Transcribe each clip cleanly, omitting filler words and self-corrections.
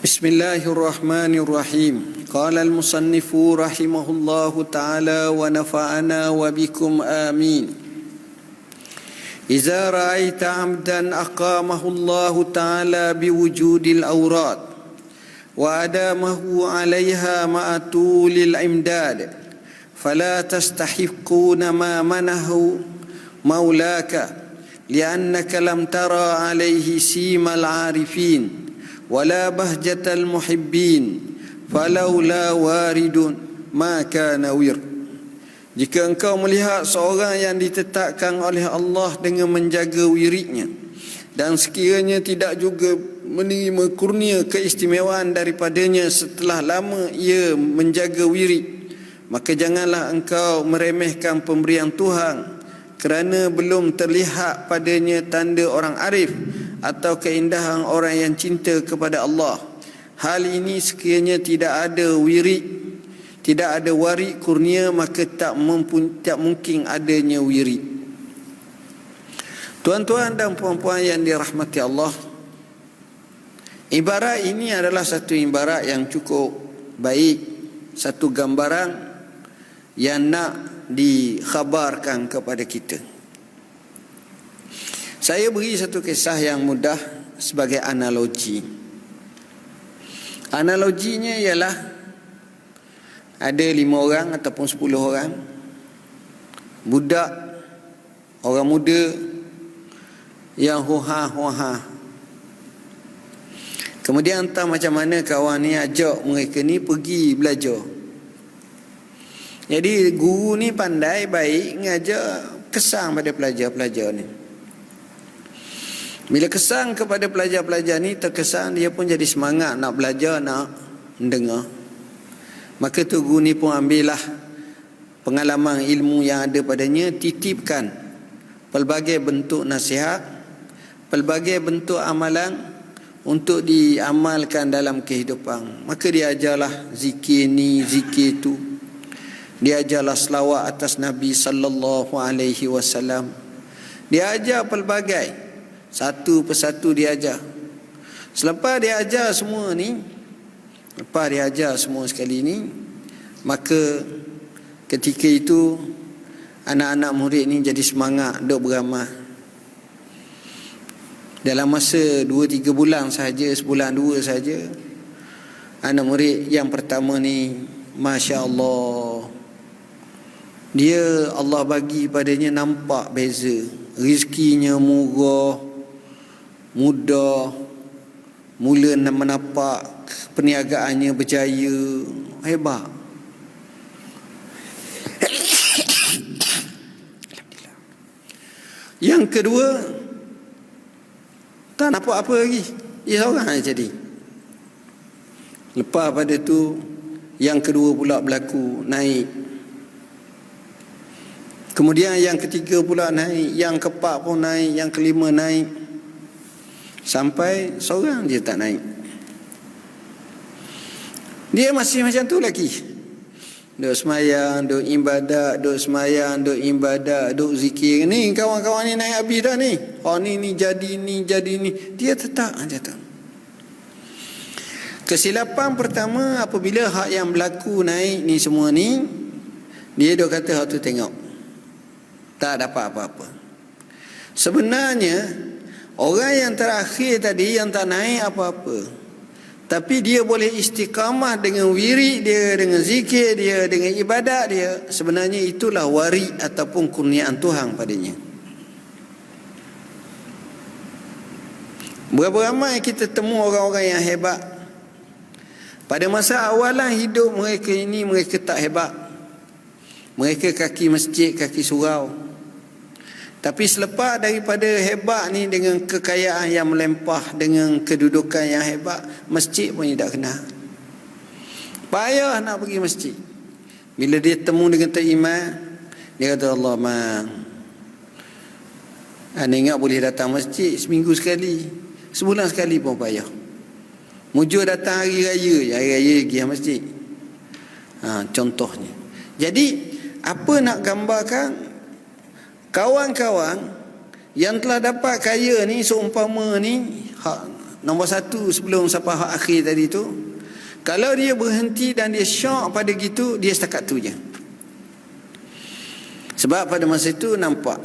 Bismillahirrahmanirrahim. Qala al-musannifu rahimahullahu ta'ala wa nafa'ana wa bikum amin. Iza ra'aita 'abdan aqamahu Allah ta'ala biwujudil awrad wa adamahu 'alayha ma'a tulil imdad fala tastahiquna ma manahu maulaka li'annaka lam tara 'alayhi simal 'arifin wala bahjatal muhibbin falaula waridun ma kana wir. Jika engkau melihat seorang yang ditetapkan oleh Allah dengan menjaga wiridnya dan sekiranya tidak juga menerima kurnia keistimewaan daripadanya setelah lama ia menjaga wirid, maka janganlah engkau meremehkan pemberian Tuhan kerana belum terlihat padanya tanda orang arif atau keindahan orang yang cinta kepada Allah. Hal ini sekiranya tidak ada wirid, tidak ada warid kurnia, maka tak mungkin adanya wirid. Tuan-tuan dan puan-puan yang dirahmati Allah, ibarat ini adalah satu ibarat yang cukup baik, satu gambaran yang nak dikhabarkan kepada kita. Saya beri satu kisah yang mudah sebagai analogi. Analoginya ialah ada 5 orang ataupun 10 orang budak, orang muda yang hoha-hoha. Kemudian entah macam mana kawan ni ajak mereka ni pergi belajar. Jadi guru ni pandai baik ngajak kesan pada pelajar-pelajar ni. Bila kesan kepada pelajar-pelajar ni, terkesan dia pun jadi semangat nak belajar, nak mendengar. Maka tu guru ni pun ambillah pengalaman ilmu yang ada padanya, titipkan pelbagai bentuk nasihat, pelbagai bentuk amalan untuk diamalkan dalam kehidupan. Maka dia ajarlah zikir ni, zikir tu. Dia ajarlah selawat atas Nabi sallallahu alaihi wasallam. Dia ajar pelbagai, satu persatu dia ajar. Selepas dia ajar semua ni, lepas dia ajar semua sekali ni, maka ketika itu anak-anak murid ni jadi semangat duk beramal. Dalam masa 2-3 bulan sahaja, sebulan 2 sahaja, anak murid yang pertama ni, Masya Allah, dia Allah bagi padanya nampak beza. Rizkinya murah, mudah, mula menapak perniagaannya berjaya, hebat. Yang kedua, tak nampak apa lagi, dia seorang jadi. Lepas pada tu, yang kedua pula berlaku, naik. Kemudian yang ketiga pula naik, yang keempat pun naik, yang kelima naik, sampai seorang dia tak naik. Dia masih macam tu lagi, duk semayang, duk ibadat, duk semayang, duk ibadat, duk zikir. Ni kawan-kawan ni naik habis dah ni. Oh ni jadi ni, jadi ni. Dia tetap macam tu. Kesilapan pertama apabila hak yang berlaku naik ni semua ni, dia duk kata hak tu tengok, tak dapat apa-apa. Sebenarnya orang yang terakhir tadi yang tak naik apa-apa, tapi dia boleh istiqamah dengan wirid dia, dengan zikir dia, dengan ibadat dia. Sebenarnya itulah warid ataupun kurniaan Tuhan padanya. Berapa ramai kita temu orang-orang yang hebat, pada masa awalan hidup mereka ini mereka tak hebat. Mereka kaki masjid, kaki surau. Tapi selepas daripada hebat ni, dengan kekayaan yang melimpah, dengan kedudukan yang hebat, masjid pun dia tak kenal. Payah nak pergi masjid. Bila dia temu dengan Tok Iman, dia kata, Allah man, anda ingat boleh datang masjid seminggu sekali, sebulan sekali pun payah. Mujur datang hari raya, hari raya pergi masjid. Contohnya. Jadi apa nak gambarkan, kawan-kawan yang telah dapat kaya ni, seumpama ni nombor satu sebelum sampai akhir tadi tu, kalau dia berhenti dan dia syok pada gitu, dia setakat tu je. Sebab pada masa itu nampak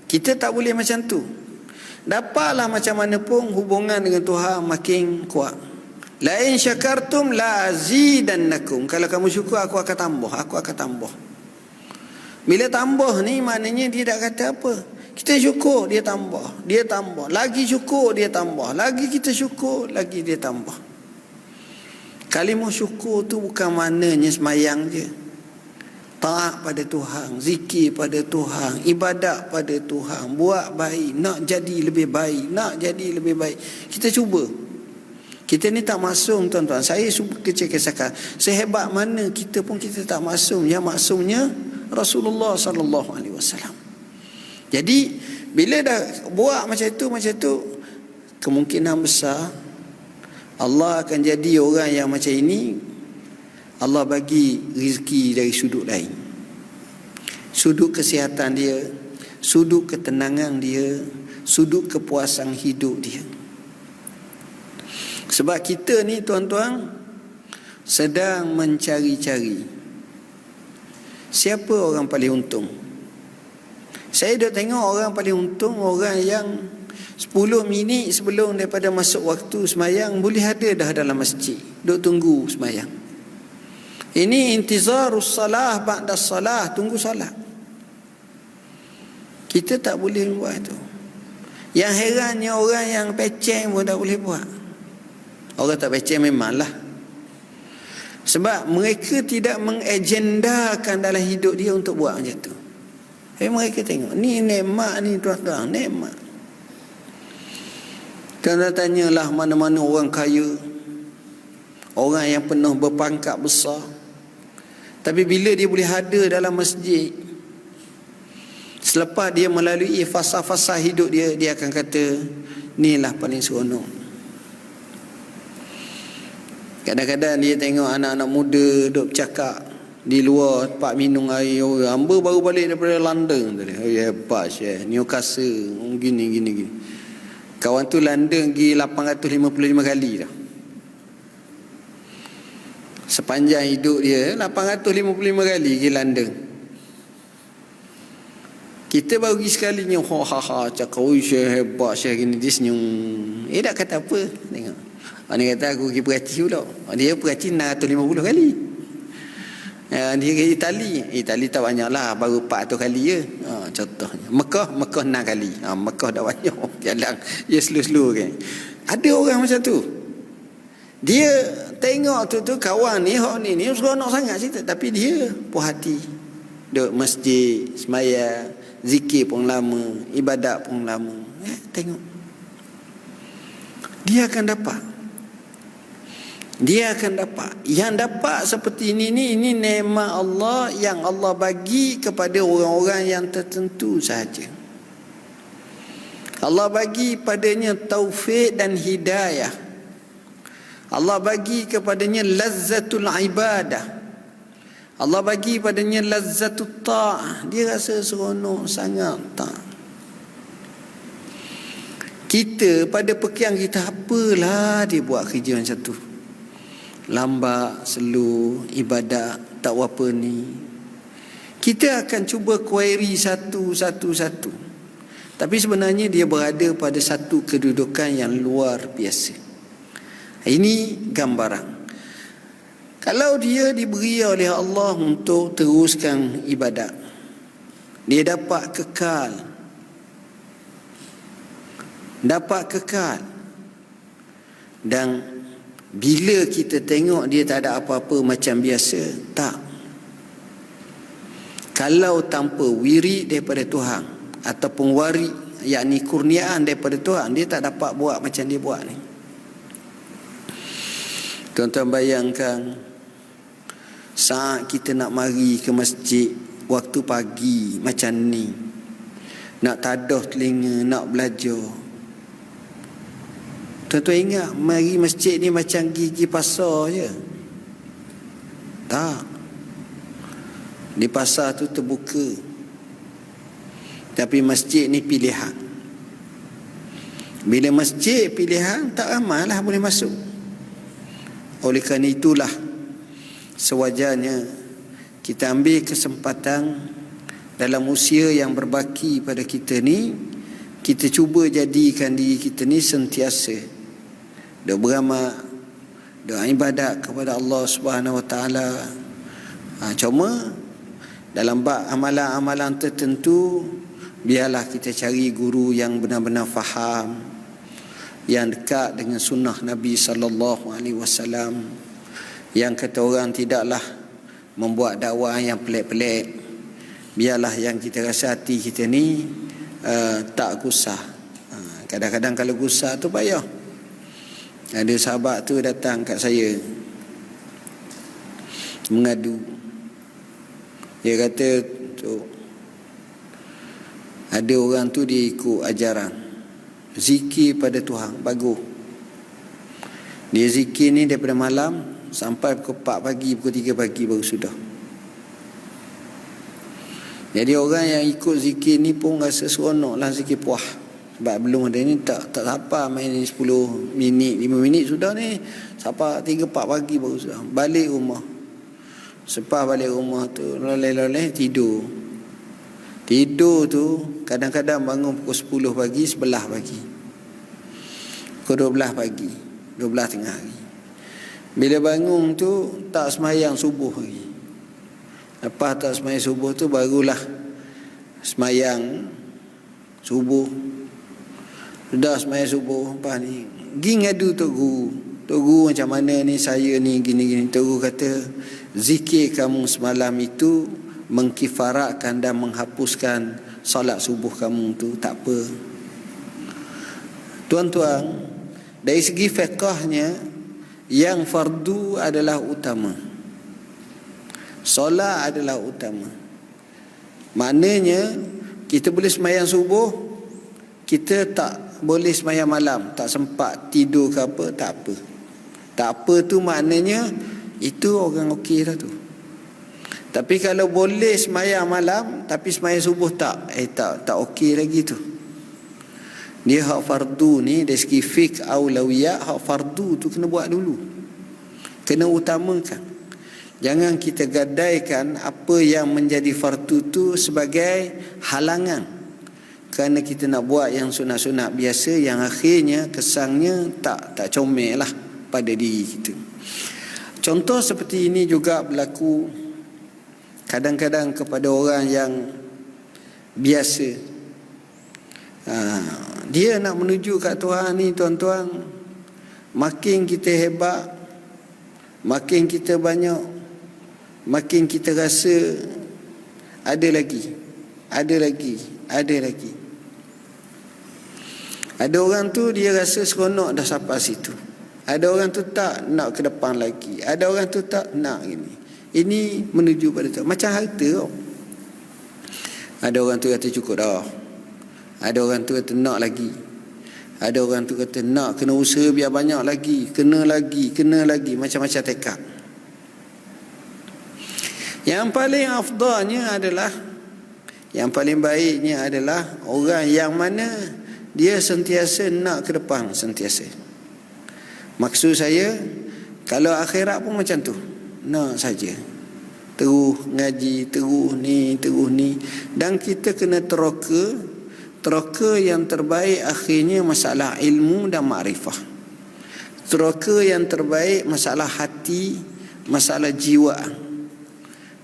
kita tak boleh macam tu. Dapatlah macam mana pun hubungan dengan Tuhan makin kuat. La in syakartum la azidannakum. Kalau kamu syukur, aku akan tambah. Bila tambah ni maknanya dia tak kata apa. Kita syukur, dia tambah. Lagi syukur, dia tambah. Lagi kita syukur, lagi dia tambah. Kalimah syukur tu bukan maknanya semayang je. Taat pada Tuhan, zikir pada Tuhan, ibadat pada Tuhan, buat baik, nak jadi lebih baik. Kita cuba. Kita ni tak maksum, tuan-tuan. Saya kecil kesahkan, sehebat mana kita pun kita tak maksum. Yang maksumnya Rasulullah sallallahu alaihi wasallam. Jadi bila dah buat macam tu, kemungkinan besar Allah akan jadi orang yang macam ini. Allah bagi rezeki dari sudut lain, sudut kesihatan dia, sudut ketenangan dia, sudut kepuasan hidup dia. Sebab kita ni, tuan-tuan, sedang mencari-cari siapa orang paling untung. Saya dah tengok orang paling untung, orang yang 10 minit sebelum daripada masuk waktu semayang boleh ada dah dalam masjid, duk tunggu semayang. Ini intizarus salah ba'da salah, tunggu salat. Kita tak boleh buat itu. Yang herannya orang yang peceng pun tak boleh buat. Orang tak peceng memanglah, sebab mereka tidak mengagendakan dalam hidup dia untuk buat macam tu. Mereka tengok ni nikmat ni, tuan-tuan, nikmat. Kerana tanyalah mana-mana orang kaya, orang yang penuh berpangkat besar, tapi bila dia boleh ada dalam masjid, selepas dia melalui fasa-fasa hidup dia, dia akan kata inilah paling seronok. Kadang-kadang dia tengok anak-anak muda duk bercakap di luar tempat minum air, hamba baru balik daripada London tadi. Hebat Syekh, Newcastle gini. Kawan tu London pergi 855 kali dah. Sepanjang hidup dia 855 kali pergi London. Kita baru pergi sekali ni, cakap Syekh hebat Syekh gini, dia senyum. Tak kata apa. Tengok, dia kata aku pergi perhati pula. Dia perhati 650 kali. Dia ke Itali tak banyak lah, baru 400 kali je. Contohnya Mekah 6 kali. Mekah dah banyak jalan, dia slow-slow kan. Ada orang macam tu, dia tengok tu kawan ni, ni seronok sangat cerita, tapi dia puas hati duduk masjid, sembahyang, zikir pun lama, ibadat pun lama. Tengok, dia akan dapat. Yang dapat seperti ini nikmat Allah yang Allah bagi kepada orang-orang yang tertentu sahaja. Allah bagi padanya taufik dan hidayah. Allah bagi kepadanya lazzatul ibadah. Allah bagi padanya lazzatul ta'ah. Dia rasa seronok sangat tak. Kita pada pekian kita, apalah dia buat kerja macam tu, lambat, slow, ibadat, tak apa ni. Kita akan cuba query satu. Tapi sebenarnya dia berada pada satu kedudukan yang luar biasa. Ini gambaran. Kalau dia diberi oleh Allah untuk teruskan ibadat, dia dapat kekal. Dan bila kita tengok dia tak ada apa-apa macam biasa, tak. Kalau tanpa wirid daripada Tuhan ataupun warid, yakni kurniaan daripada Tuhan, dia tak dapat buat macam dia buat ni. Tuan-tuan bayangkan, saat kita nak mari ke masjid waktu pagi macam ni, nak tadah telinga, nak belajar. Tuan-tuan ingat, mari masjid ni macam gigi pasar je. Tak. Di pasar tu terbuka. Tapi masjid ni pilihan. Bila masjid pilihan, tak ramai lah boleh masuk. Oleh kerana itulah sewajarnya kita ambil kesempatan dalam usia yang berbaki pada kita ni, kita cuba jadikan diri kita ni sentiasa doa beramal, doa ibadat kepada Allah Subhanahu Wa Taala. Cuma dalam bab amalan-amalan tertentu, biarlah kita cari guru yang benar-benar faham, yang dekat dengan sunnah Nabi sallallahu alaihi wasallam, yang kata orang tidaklah membuat dakwah yang pelik-pelik. Biarlah yang kita rasa hati kita ni tak gusar. Kadang-kadang kalau gusar tu payah. Ada sahabat tu datang kat saya mengadu. Dia kata tu, ada orang tu dia ikut ajaran zikir pada Tuhan, bagus. Dia zikir ni daripada malam sampai pukul 4 pagi, pukul 3 pagi baru sudah. Jadi orang yang ikut zikir ni pun rasa seronok lah zikir puah. Sebab belum ada ni tak sampai main ni 10 minit, 5 minit sudah ni. Sampai 3-4 pagi baru sudah. Balik rumah. Sepas balik rumah tu loleh-loleh tidur. Tidur tu kadang-kadang bangun pukul 10 pagi, 11 pagi. Pukul 12 pagi, 12 tengah hari. Bila bangun tu tak sembahyang subuh lagi. Lepas tak sembahyang subuh tu barulah sembahyang subuh. Sudah sembahyang subuh, lepas ni pergi ngadu Tok Guru. Tok Guru macam mana ni, saya ni gini-gini. Tok Guru kata zikir kamu semalam itu mengkifaratkan dan menghapuskan solat subuh kamu tu, tak apa. Tuan-tuan, dari segi fiqahnya, yang fardu adalah utama, solat adalah utama. Maknanya kita boleh sembahyang subuh, kita tak boleh sembahyang malam, tak sempat tidur ke apa, tak apa. Tak apa tu maknanya itu orang okey dah tu. Tapi kalau boleh sembahyang malam tapi sembahyang subuh tak okey lagi tu. Dia hak fardu ni dari segi fiqh aulawiyat, hak fardu tu kena buat dulu, kena utamakan. Jangan kita gadaikan apa yang menjadi fardu tu sebagai halangan, kerana kita nak buat yang sunat-sunat biasa yang akhirnya kesannya tak comel lah pada diri kita. Contoh seperti ini juga berlaku kadang-kadang kepada orang yang biasa. Dia nak menuju kat Tuhan ni, tuan-tuan, makin kita hebat, makin kita banyak, makin kita rasa ada lagi. Ada orang tu dia rasa seronok dah sampai situ. Ada orang tu tak nak ke depan lagi. Ada orang tu tak nak gini. Ini menuju pada Tuhan. Macam harta tau. Ada orang tu kata cukup dah. Ada orang tu kata nak lagi. Ada orang tu kata nak, kena usaha biar banyak lagi. Kena lagi. Macam-macam tekad. Yang paling afdalnya adalah, yang paling baiknya adalah orang yang mana dia sentiasa nak ke depan, sentiasa. Maksud saya, kalau akhirat pun macam tu, nak saja. Terus ngaji, terus ni. Dan kita kena teroka yang terbaik akhirnya masalah ilmu dan makrifah. Teroka yang terbaik masalah hati, masalah jiwa.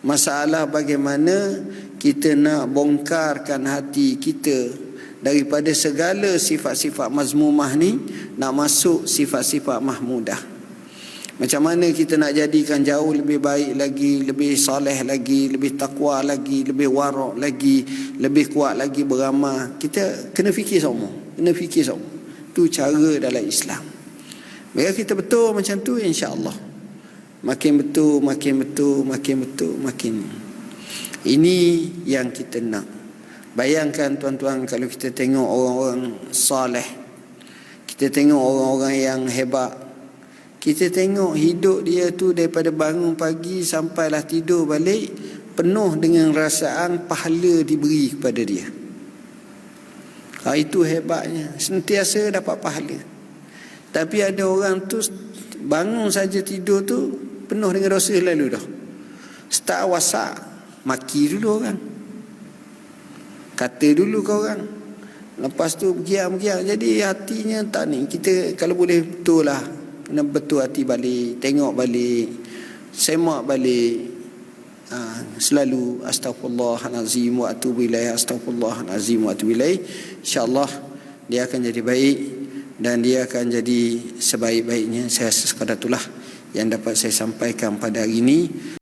Masalah bagaimana kita nak bongkarkan hati kita daripada segala sifat-sifat mazmumah ni, nak masuk sifat-sifat mahmudah. Macam mana kita nak jadikan jauh lebih baik lagi, lebih soleh lagi, lebih takwa lagi, lebih warak lagi, lebih kuat lagi beramal. Kita kena fikir semua. Itu cara dalam Islam. Bila kita betul macam tu, insya-Allah makin betul. Ini yang kita nak. Bayangkan tuan-tuan, kalau kita tengok orang-orang saleh, kita tengok orang-orang yang hebat, kita tengok hidup dia tu daripada bangun pagi sampailah tidur balik penuh dengan rasaan pahala diberi kepada dia. Itu hebatnya, sentiasa dapat pahala. Tapi ada orang tu bangun saja tidur tu penuh dengan dosa lalu dah. Start wasak, maki dulu orang, kata dulu ke orang, lepas tu bergiang. Jadi hatinya tak ni. Kita kalau boleh betul lah, kena betul hati balik, tengok balik, semak balik. Selalu astaghfirullahalazim wa atubu ilaih, astaghfirullahalazim wa atubu ilaih. InsyaAllah dia akan jadi baik dan dia akan jadi sebaik-baiknya. Saya sekadar itulah yang dapat saya sampaikan pada hari ini.